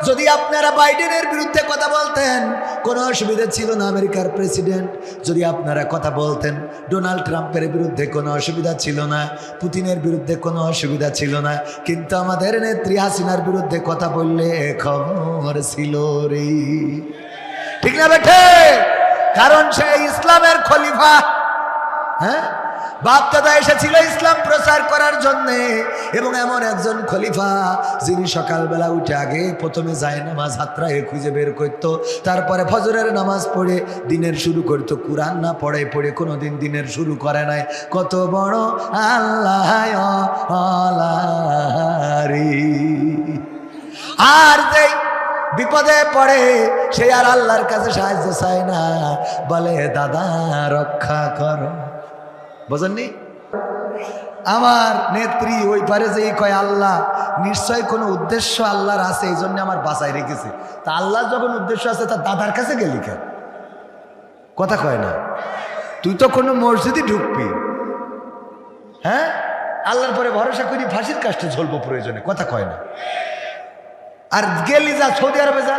যদি আপনারা বাইডেনের বিরুদ্ধে কথা বলতেন কোনো অসুবিধা ছিল না, আমেরিকার প্রেসিডেন্ট। যদি আপনারা কথা বলতেন ডোনাল্ড ট্রাম্পের বিরুদ্ধে কোনো অসুবিধা ছিল না, পুতিনের বিরুদ্ধে কোনো অসুবিধা ছিল না। কিন্তু আমাদের নেত্রী হাসিনার বিরুদ্ধে কথা বললে খবর ছিল রে। ঠিক না বেঠে? কারণ সে ইসলামের খলিফা। হ্যাঁ, বাপ দাদা এসেছিল ইসলাম প্রচার করার জন্য, এবং এমন একজন খলিফা যিনি সকালবেলা উঠে আগে প্রথমে যায় নামাজ হাতড়ায় খুঁজে বের করত, তারপরে ফজরের নামাজ পড়ে দিনের শুরু করতো। কুরআন না পড়ে পড়ে কোনোদিন দিনের শুরু করে নাই। কত বড় আল্লাহ আর যেই বিপদে পড়ে সে আর আল্লাহর কাছে সাহায্য চায় না, বলে দাদা রক্ষা করো। বুঝেননি? আমার নেত্রী ওই পারে যে কয় আল্লাহ নিশ্চয় কোনো উদ্দেশ্য আল্লাহর আছে, এই জন্য আমার বাঁচাই রেখেছে। তা আল্লাহ যখন উদ্দেশ্য আছে তার দাদার কাছে গেলি কেন? কথা কয় না। তুই তো কোনো মসজিদে ঢুকবি, হ্যাঁ, আল্লাহর পরে ভরসা করি ফাঁসির কাষ্টে ঝলবো প্রয়োজনে। কথা কয় না। আর গেলি যা সৌদি আরবে যা,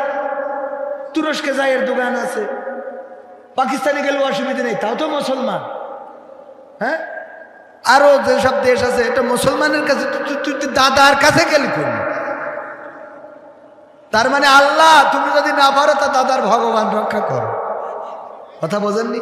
তুরস্কে যা, এর দোকান আছে। পাকিস্তানে গেলেও অসুবিধা নেই, তাও তো মুসলমান। হ্যাঁ, আরো যেসব দেশ আছে এটা মুসলমানের কাছে, তুই দাদার কাছে গেলি কোন? তার মানে আল্লাহ তুমি যদি না পারো তা দাদার ভগবান রক্ষা করো। কথা বোঝেননি?